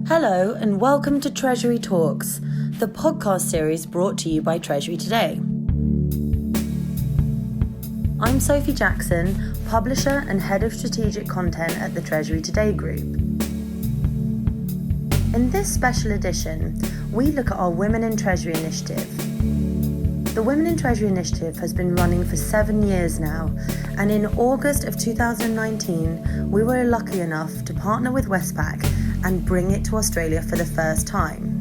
Hello and welcome to Treasury Talks, the podcast series brought to you by Treasury Today. I'm Sophie Jackson, publisher and head of strategic content at the Treasury Today group. In this special edition, we look at our Women in Treasury initiative. The Women in Treasury initiative has been running for 7 years now, and in August of 2019, we were lucky enough to partner with Westpac and bring it to Australia for the first time.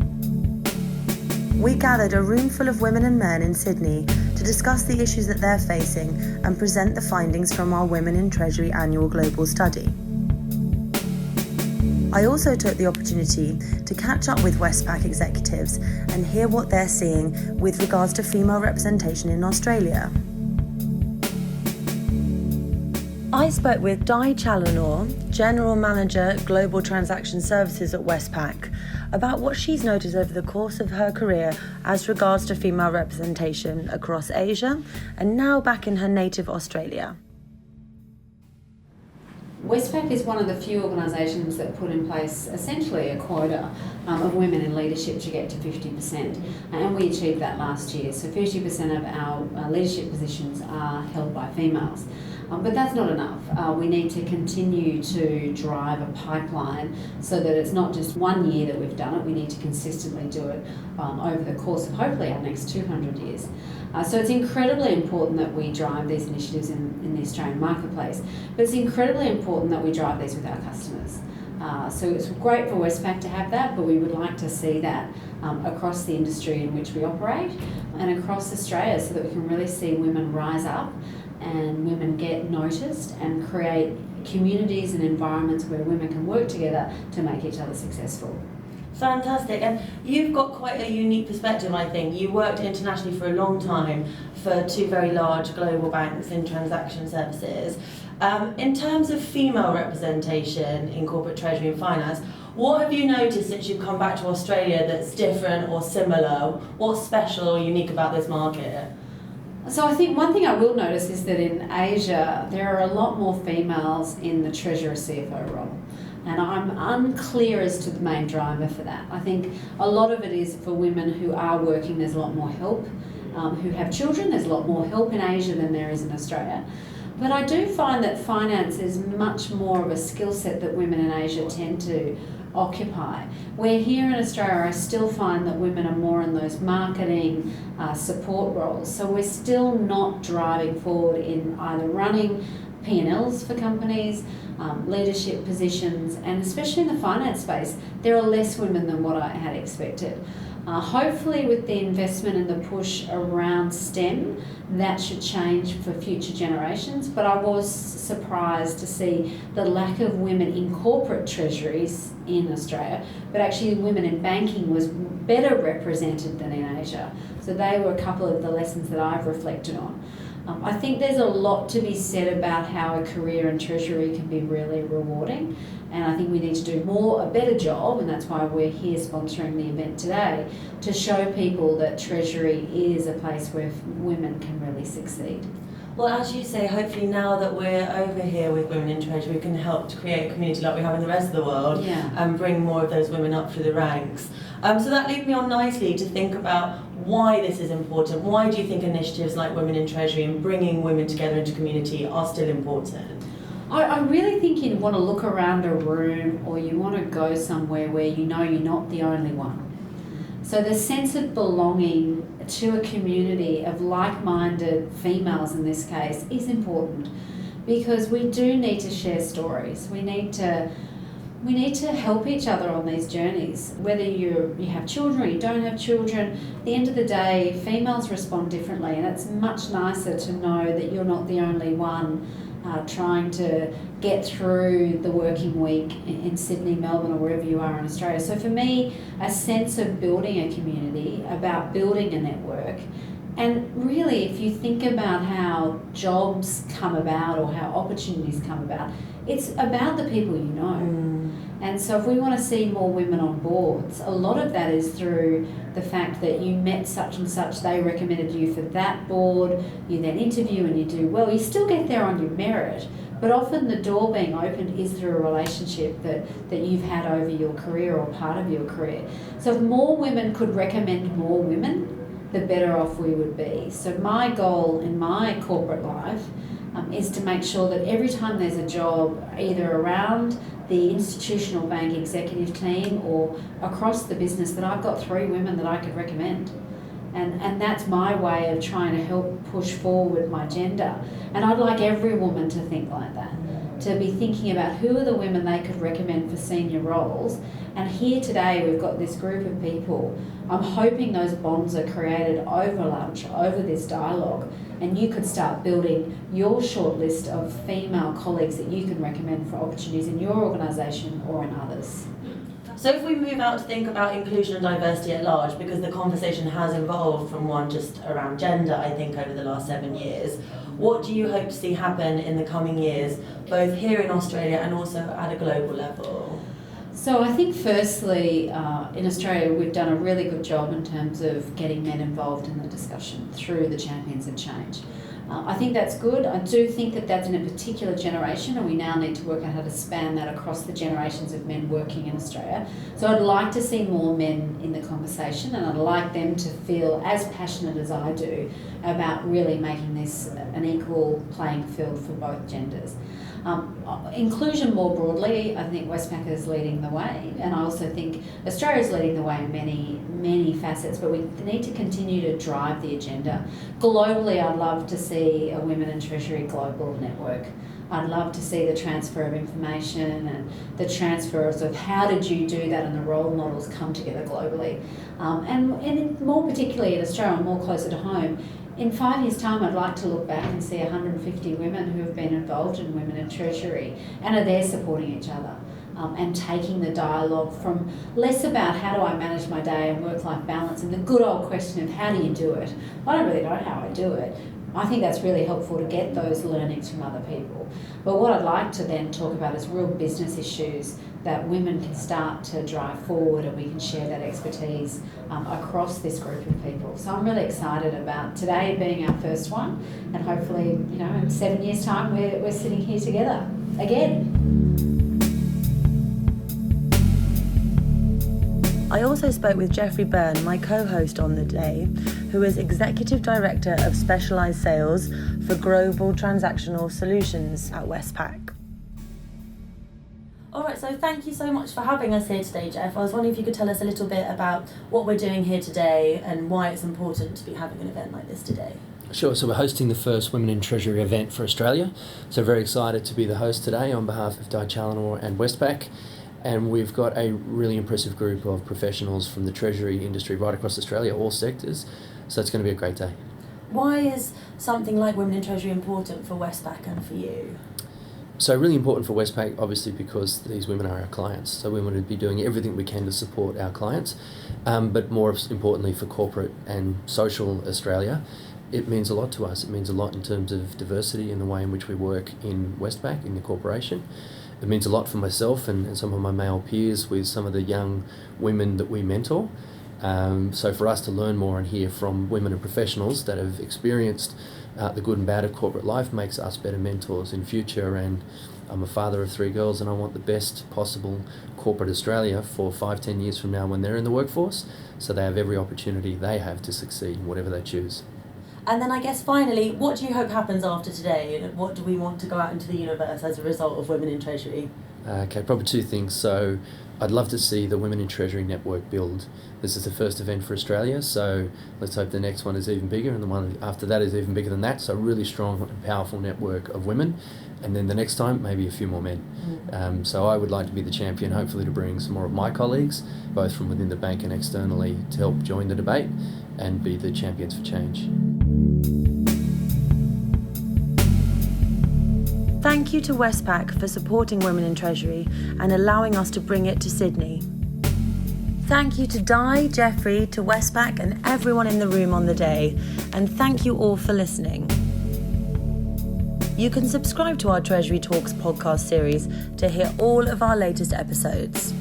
We gathered a room full of women and men in Sydney to discuss the issues that they're facing and present the findings from our Women in Treasury annual global study. I also took the opportunity to catch up with Westpac executives and hear what they're seeing with regards to female representation in Australia. I spoke with Challenor, General Manager, Global Transaction Services at Westpac, about what she's noticed over the course of her career as regards to female representation across Asia and now back in her native Australia. Westpac is one of the few organisations that put in place essentially a quota of women in leadership to get to 50%, and we achieved that last year. So 50% of our leadership positions are held by females. But that's not enough. We need to continue to drive a pipeline so that it's not just 1 year that we've done it. We need to consistently do it over the course of hopefully our next 200 years. So it's incredibly important that we drive these initiatives in the Australian marketplace, but it's incredibly important that we drive these with our customers. So it's great for Westpac to have that, but we would like to see that across the industry in which we operate and across Australia so that we can really see women rise up and women get noticed and create communities and environments where women can work together to make each other successful. Fantastic. And you've got quite a unique perspective, I think. You worked internationally for a long time for 2 very large global banks in transaction services. In terms of female representation in corporate treasury and finance, what have you noticed since you've come back to Australia that's different or similar? What's special or unique about this market? So I think one thing I will notice is that in Asia there are a lot more females in the Treasurer CFO role. And I'm unclear as to the main driver for that. I think a lot of it is for women who are working, there's a lot more help. Who have children, there's a lot more help in Asia than there is in Australia. But I do find that finance is much more of a skill set that women in Asia tend to occupy. Where here in Australia, I still find that women are more in those marketing, support roles. So we're still not driving forward in either running P&Ls for companies, leadership positions, and especially in the finance space, there are less women than what I had expected. Hopefully with the investment and the push around STEM, that should change for future generations, but I was surprised to see the lack of women in corporate treasuries in Australia, but actually women in banking was better represented than in Asia. So they were a couple of the lessons that I've reflected on. I think there's a lot to be said about how a career in Treasury can be really rewarding, and I think we need to do a better job, and that's why we're here sponsoring the event today, to show people that Treasury is a place where women can really succeed. Well, as you say, hopefully now that we're over here with Women in Treasury, we can help to create a community like we have in the rest of the world and bring more of those women up through the ranks. So that leads me on nicely to think about why this is important. Why do you think initiatives like Women in Treasury and bringing women together into community are still important? I really think you want to look around a room or you want to go somewhere where you know you're not the only one. So the sense of belonging to a community of like-minded females in this case is important, because we do need to share stories. We need to help each other on these journeys. Whether you have children or you don't have children, at the end of the day, females respond differently, and it's much nicer to know that you're not the only one trying to get through the working week in Sydney, Melbourne, or wherever you are in Australia. So for me, a sense of building a community, about building a network, and really if you think about how jobs come about or how opportunities come about, it's about the people you know. And so if we want to see more women on boards, a lot of that is through the fact that you met such and such, they recommended you for that board, you then interview and you do well. You still get there on your merit, But often the door being opened is through a relationship that you've had over your career or part of your career. So if more women could recommend more women, the better off we would be. So my goal in my corporate life is to make sure that every time there's a job, either around the institutional bank executive team or across the business, that I've got 3 women that I could recommend. And that's my way of trying to help push forward my gender. And I'd like every woman to think like that, to be thinking about who are the women they could recommend for senior roles. And here today we've got this group of people. I'm hoping those bonds are created over lunch, over this dialogue, and you could start building your short list of female colleagues that you can recommend for opportunities in your organisation or in others. So if we move out to think about inclusion and diversity at large, because the conversation has evolved from one just around gender, I think, over the last 7 years, what do you hope to see happen in the coming years, both here in Australia and also at a global level? So I think firstly, in Australia, we've done a really good job in terms of getting men involved in the discussion through the Champions of Change. I think that's good. I do think that that's in a particular generation, and we now need to work out how to span that across the generations of men working in Australia. So I'd like to see more men in the conversation, and I'd like them to feel as passionate as I do about really making this an equal playing field for both genders. Inclusion more broadly, I think Westpac is leading the way, and I also think Australia is leading the way in many facets, but we need to continue to drive the agenda. Globally, I'd love to see a Women in Treasury global network. I'd love to see the transfer of information and the transfers of how did you do that, and the role models come together globally. And more particularly in Australia, more closer to home, in 5 years' time, I'd like to look back and see 150 women who have been involved in Women in Treasury and are there supporting each other and taking the dialogue from less about how do I manage my day and work-life balance and the good old question of how do you do it. I don't really know how I do it. I think that's really helpful to get those learnings from other people. But what I'd like to then talk about is real business issues that women can start to drive forward, and we can share that expertise across this group of people. So I'm really excited about today being our first one, and hopefully, in 7 years' time, we're sitting here together again. I also spoke with Jeffrey Byrne, my co-host on the day, who is Executive Director of Specialised Sales for Global Transactional Solutions at Westpac. All right, so thank you so much for having us here today, Jeff. I was wondering if you could tell us a little bit about what we're doing here today and why it's important to be having an event like this today. Sure, so we're hosting the first Women in Treasury event for Australia. So very excited to be the host today on behalf of Challenor and Westpac. And we've got a really impressive group of professionals from the Treasury industry right across Australia, all sectors. So it's going to be a great day. Why is something like Women in Treasury important for Westpac and for you? So really important for Westpac, obviously, because these women are our clients. So we want to be doing everything we can to support our clients. But more importantly for corporate and social Australia, it means a lot to us. It means a lot in terms of diversity in the way in which we work in Westpac, in the corporation. It means a lot for myself and some of my male peers with some of the young women that we mentor. So for us to learn more and hear from women and professionals that have experienced the good and bad of corporate life makes us better mentors in future. And I'm a father of 3 girls, and I want the best possible corporate Australia for 5-10 years from now when they're in the workforce, so they have every opportunity they have to succeed in whatever they choose. And then I guess finally, what do you hope happens after today, and what do we want to go out into the universe as a result of Women in Treasury? Okay, probably 2 things. So I'd love to see the Women in Treasury network build. This is the first event for Australia, so let's hope the next one is even bigger, and the one after that is even bigger than that. So a really strong and powerful network of women, and then the next time maybe a few more men. So I would like to be the champion, hopefully to bring some more of my colleagues, both from within the bank and externally, to help join the debate and be the champions for change. Thank you to Westpac for supporting Women in Treasury and allowing us to bring it to Sydney. Thank you to Di, Jeffrey, to Westpac and everyone in the room on the day, and thank you all for listening. You can subscribe to our Treasury Talks podcast series to hear all of our latest episodes.